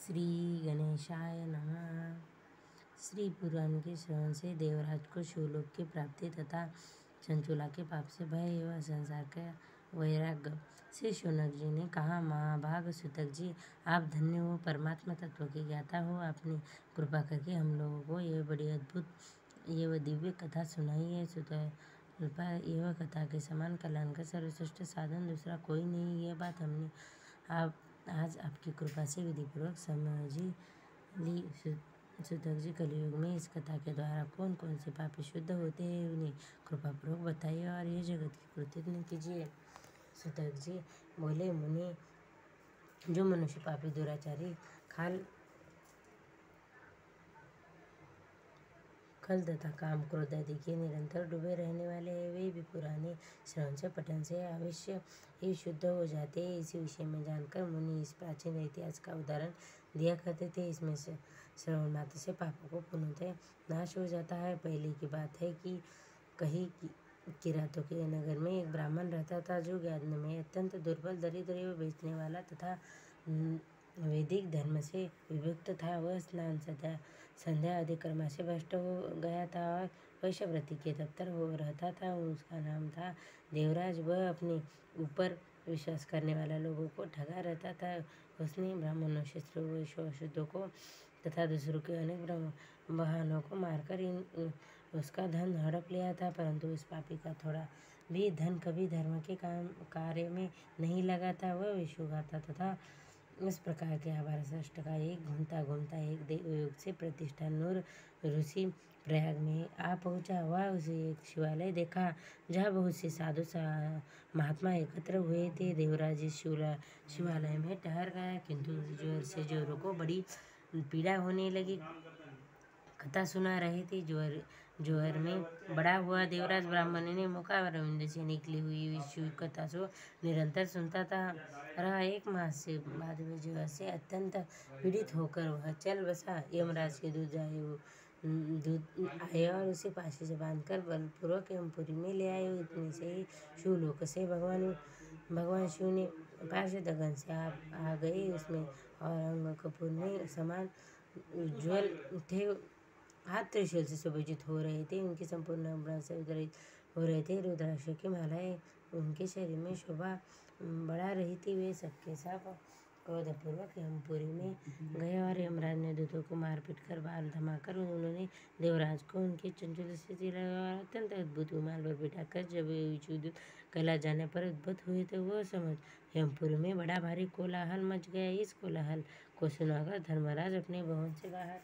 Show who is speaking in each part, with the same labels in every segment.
Speaker 1: श्री गणेशाय नमः। श्री पुराण के श्रवण से देवराज को शिवलोक की प्राप्ति तथा चंचुला के पाप से भय एवं संसार का वैराग्य। श्री शौनक जी ने कहा, महाभाग सूतक जी, आप धन्य हो, परमात्मा तत्व के ज्ञाता हो। आपने कृपा करके हम लोगों को यह बड़ी अद्भुत एवं दिव्य कथा सुनाई है। सुतल्पा एवं कथा के समान कल्याण का सर्वश्रेष्ठ साधन दूसरा कोई नहीं। यह बात हमने आज आपकी कृपा से विधिपूर्वक समझी ली। सूतक जी, कलयुग में इस कथा के द्वारा कौन कौन से पापी शुद्ध होते हैं, उन्हें कृपापूर्वक बताइए और ये जगत की कृतज्ञ कीजिए। सूतक जी बोले, मुनि, जो मनुष्य पापी दुराचारी खल तथा काम क्रोध आदि के निरंतर डूबे रहने वाले हैं, वे भी पुराने श्रवण से पठन से अवश्य ही शुद्ध हो जाते हैं। इसी विषय में जानकर मुनि इस प्राचीन इतिहास का उदाहरण दिया करते थे। इसमें से श्रवण मात्र से पापों को पुनः नाश हो जाता है। पहले की बात है कि कहीं किरातों के नगर में एक ब्राह्मण रहता था, जो ज्ञान में अत्यंत दुर्बल, दरिद्र एवं बेचने वाला तथा वैदिक धर्म से विभक्त था। वह स्नान संध्या आदि कर्म से भ्रष्ट हो गया था और वैश्यव्रती के दफ्तर हो रहता था। उसका नाम था देवराज। वह अपने ऊपर विश्वास करने वाला लोगों को ठगा रहता था। उसने ब्राह्मणों, क्षत्रियों, वैश्यों, अशुद्धों को तथा दूसरों के अनेक बहनों को मारकर उसका धन हड़प लिया था। परंतु उस पापी का थोड़ा भी धन कभी धर्म के कार्य में नहीं लगा था। वह विषुगाता तथा इस प्रकार के आभार का एक घूमता एक देवयोग से प्रतिष्ठा नूर ऋषि प्रयाग में आ पहुंचा। वह उसे एक शिवालय देखा, जहाँ बहुत से साधु महात्मा एकत्र हुए थे। देवराज शिवालय में ठहर गया, किंतु ज्वर से जोरों को बड़ी पीड़ा होने लगी। कथा सुना रहे थे। जोहर में बड़ा हुआ देवराज ब्राह्मण ने मुखारविंद से निकली हुई शिव कथा को निरंतर सुनता रहा। एक मास से बाद में जोहर से अत्यंत पीड़ित होकर वह चल बसा। यमराज के दूत आए और उसे फांसी से बांधकर बलपूर्वक यमपुरी में ले आए। इतने से ही शिवलोक से भगवान शिव ने पार्षदगण से आ गए। उसमें और अंग कपूर में समान उज्ज्वल थे। हाथ त्रिशूल से सुभूषित हो रहे थे। उनकी संपूर्ण आभूषण से उद्धरित हो रहे थे। रुद्राक्ष की मालाएं उनके शरीर में शोभा बढ़ा रही थी। वे सबके सब क्रोधपूर्वक यमपुरी में गए और यमराज ने दूतों को मारपीट कर बाल धमाकर उन्होंने देवराज को उनके चंचुल से चिढ़ाया और अत्यंत अद्भुत विमान पर बिठाकर जब वे विद्युत कैलाश जाने पर उद्भुत हुए तो वह समझ यमपुरी में बड़ा भारी कोलाहल मच गया। इस कोलाहल को सुनाकर धर्मराज अपने भवन से बाहर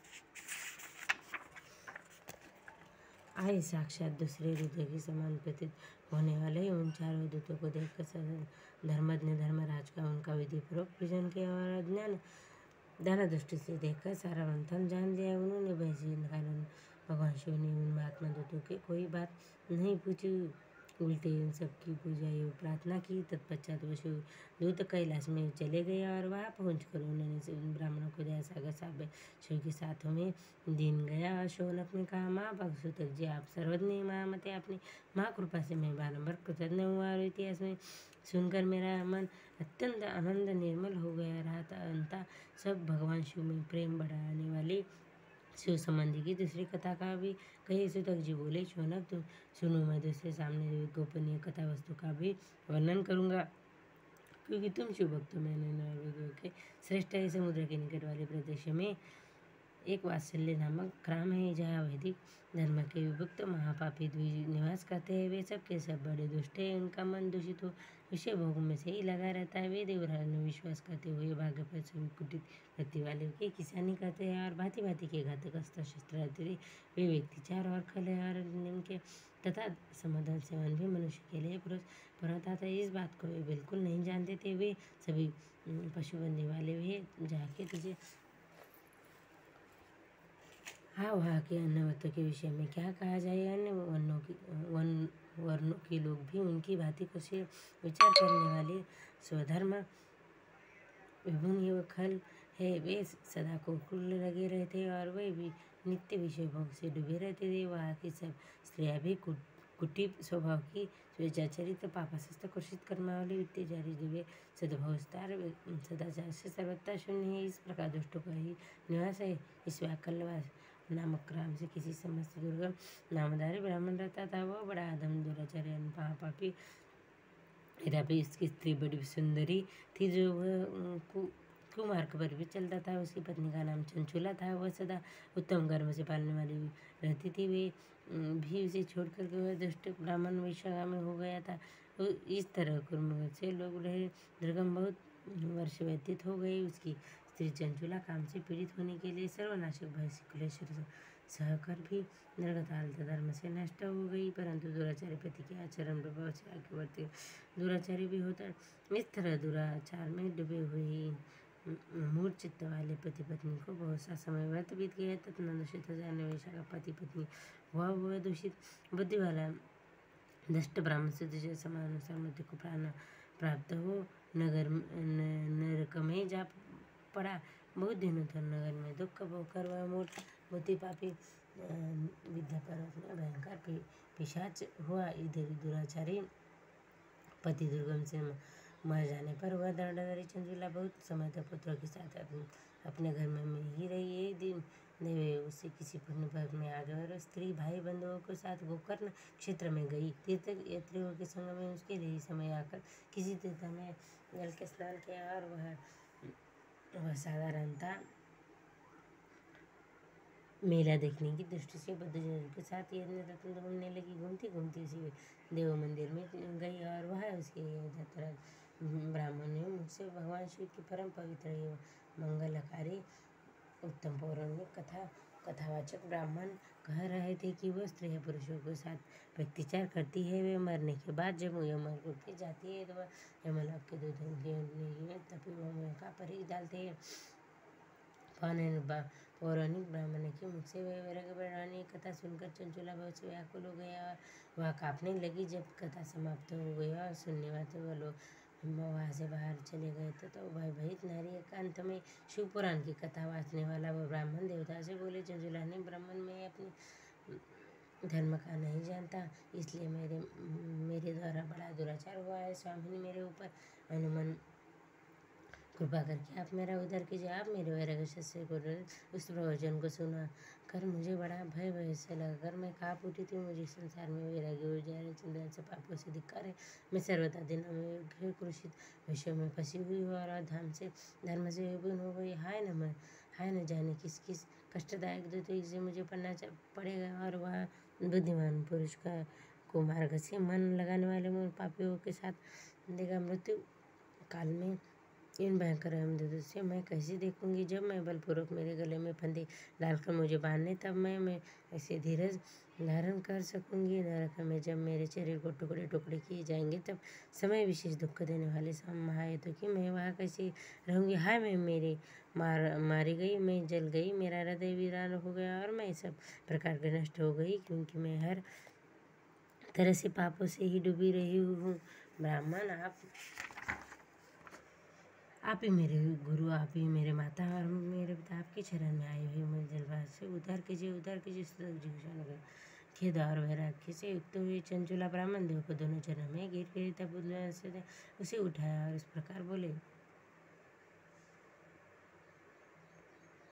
Speaker 1: आए। साक्षात दूसरे रुद्र के समान प्रतीत होने वाले उन चारों दूतों को देखकर धर्मज्ञ धर्मराज का उनका विधिपूर्वक पूजन किया और दाना दृष्टि से देखकर सारा मंथन जान लिया। उन्होंने भय से कारण भगवान शिव ने उन महात्मा दूतों की कोई बात नहीं पूछी, उल्टे उन सबकी पूजा एवं प्रार्थना की। तत्पश्चात वो शिव दूत कैलाश में चले गए और वहां पहुंचकर उन्होंने उन ब्राह्मणों को दयासागर साहब शिव के साथ में दिन गया। शौनक ने कहा, महाभाग सूतक जी, आप सर्वज्ञ महामते, आपने महाकृपा से मैं बारंबार कृतज्ञ हुआ और इतिहास में सुनकर मेरा मन अत्यंत आनंद निर्मल हो गया रहा था। अंततः सब भगवान शिव में प्रेम बढ़ाने वाली शिव संबंधी की दूसरी कथा का भी कही। सूतक जी बोले, शौनक, तो सुनो, मैं दूसरे सामने गोपनीय कथा वस्तु का भी वर्णन करूंगा, क्योंकि तुम शिव भक्त हो। मैंने वेदों के श्रेष्ठ समुद्र के निकट वाले प्रदेश में एक वात्सल्य नामक ग्राम है, जहाँ वैदिक धर्म के विभक्त महापापी द्विज निवास करते हैं। वे सब के सब बड़े दुष्ट हैं। उनका मन दूषित हो विषय भोग में से ही लगा रहता है। वे देवराज में विश्वास करते हुए भाग्य पर सभी कुटिल वृत्ति वाले की किसानी करते हैं और भांति भांति के घातक अस्त्र शस्त्र आदि वे व्यक्ति चार और खल है और निम्न तथा समाधान सेवन भी मनुष्य के लिए पुरता था। इस बात को वे बिल्कुल नहीं जानते थे। वे सभी पशुबंदी वाले वे जाके तुझे हाँ, वहाँ के अन्य वस्तु के विषय में क्या कहा जाए। अन्य वर्णों के लोग भी उनकी भांति कुछ विचार करने वाले स्वधर्म विभुन एवं खल है। वे सदा कुल लगे रहते और वे भी नित्य विषय भोग से डूबे रहते थे। वहाँ की सब स्त्रियाँ भी कुटीप स्वभाव की स्वेच्छाचरित पापासक्त कुर्षित कर्मावली वित्तेजारी दिव्य सद्भावस्तार सदाचार से सर्वथा शून्य है। इस प्रकार दुष्टों का ही निवास है। इस व्याकलवास नामक ग्राम से किसी समस्त दुर्गम नामधारी ब्राह्मण रहता था। वह बड़ा अधम दुराचार्य महापापी, यद्यपि इसकी स्त्री बड़ी सुंदरी थी जो वह कुमार्ग पर भी चलता था। उसकी पत्नी का नाम चंचुला था। वह सदा उत्तम कर्म से पालने वाली रहती थी। वे भी उसे छोड़ करके वह दुष्ट ब्राह्मण वैश्यगामी हो गया था। इस तरह कुर्म से लोग रहे दुर्गम बहुत वर्ष व्यतीत हो गए। उसकी स्त्री चंचुला काम से पीड़ित होने के लिए सर्वनाशक भय से क्लेश सहकर भी निर्गताल धर्म से नष्ट हो गई, परंतु दुराचारी पति के आचरण प्रभाव से आगे बढ़ते दुराचारी भी होता। इस तरह दुराचार में डूबे हुए मूढ़ चित्त वाले पति पत्नी को बहुत सा समय व्यर्थ बीत गया। तथा दूषित हजार निवेशा का पति पत्नी हुआ दूषित बुद्धि वाला दष्ट ब्राह्मण से दूसरे समानुसार मृत्यु को प्राप्त हो नरक में जा पड़ा। बहुत दिनों तक नगर में दुख भोग कर वह मूर्ख बुद्धि पापी विद्या पर्वत में भयंकर पिशाच हुआ। इधर दुराचारी पति दुर्गम से मर जाने पर वह दंडधारी चंचुला बहुत समय तक पुत्रों के साथ अपने घर में ही रही। एक दिन देवे उसे किसी पुण्य पर्व में आ गए और स्त्री भाई बंधुओं के साथ गोकर्ण क्षेत्र में गई। तीर्थ यात्रियों के संग में उसके लिए समय आकर किसी तीर्थ में जल के स्नान किया और वह साधारणता मेला देखने की दृष्टि से बद्धजनों के साथ यज्ञ रत्न घूमने लगी। घूमती घूमती उसी देव मंदिर में गई और वह उसके यात्रा ब्राह्मण ने मुझसे भगवान शिव की परम पवित्र एवं मंगलकारी उत्तम पौराणिक कथावाचक ब्राह्मण कह रहे थे कि वह स्त्रियां पुरुषों के साथ व्यक्तिचार करती है। वे मरने के बाद जब यमलोक की जाती है तो वह यमलोक के दूतों के तपे हुए का परीख डालते हैं। पौराणिक ब्राह्मण के मुख से वैराग्य बढ़ाने की कथा सुनकर चंचुला बहुत से व्याकुल हो गया और वह कांपने लगी। जब कथा समाप्त हो गई और सुनने वाले वो लोग वहाँ से बाहर चले गए तो भयभीत नारी एकांत में शिव पुराण की कथा वाचने वाला वह ब्राह्मण देवता से बोले, चंचुला ने ब्राह्मण में अपने धर्म का नहीं जानता, इसलिए मेरे द्वारा बड़ा दुराचार हुआ है। स्वामी मेरे ऊपर अनुमान कृपा करके आप मेरा उद्धार कीजिए। आप मेरे वैराग्य सत्य को उस प्रवचन को सुना कर मुझे बड़ा भय से लगाकर मैं काँप उठी थी। मुझे संसार में वैराग्य हो जाए चंद्र से पापों से धिक्कार है। मैं सर्वथा दिन में क्रूषित विषयों में फंसी हुई हूँ और धर्म से विभिन्न हो गई। हाय न जाने किस कष्टदायक दुर्योग से मुझे पढ़ना पड़ेगा। और वह बुद्धिमान पुरुष को मार्ग से मन लगाने वाले मूल पापियों के साथ देगा। मृत्यु काल में इन भयंकर यमदूतों से मैं कैसे देखूंगी। जब मैं बलपूर्वक मेरे गले में फंदे डालकर मुझे बांधने तब मैं ऐसे धीरज धारण कर सकूंगी। नरक में जब मेरे शरीर को टुकड़े टुकड़े किए जाएंगे तब समय विशेष दुख देने वाले महायुतों की मैं वहाँ कैसे रहूंगी। हाय मैं मेरे मारी गई, मैं जल गई, मेरा हृदय वीरान हो गया और मैं सब प्रकार के नष्ट हो गई, क्योंकि मैं हर तरह से पापों से ही डूबी रही हूँ। ब्राह्मण आप ही मेरे गुरु, आप ही मेरे माता और मेरे पिता आपके चरण में आए हुए मैं जलवास से उद्धार कीजिए। खेद और वैराग्य से युक्त हुए चंचुला ब्राह्मण देव को दोनों चरण में गिर गई। तब उसे उठाया और इस प्रकार बोले,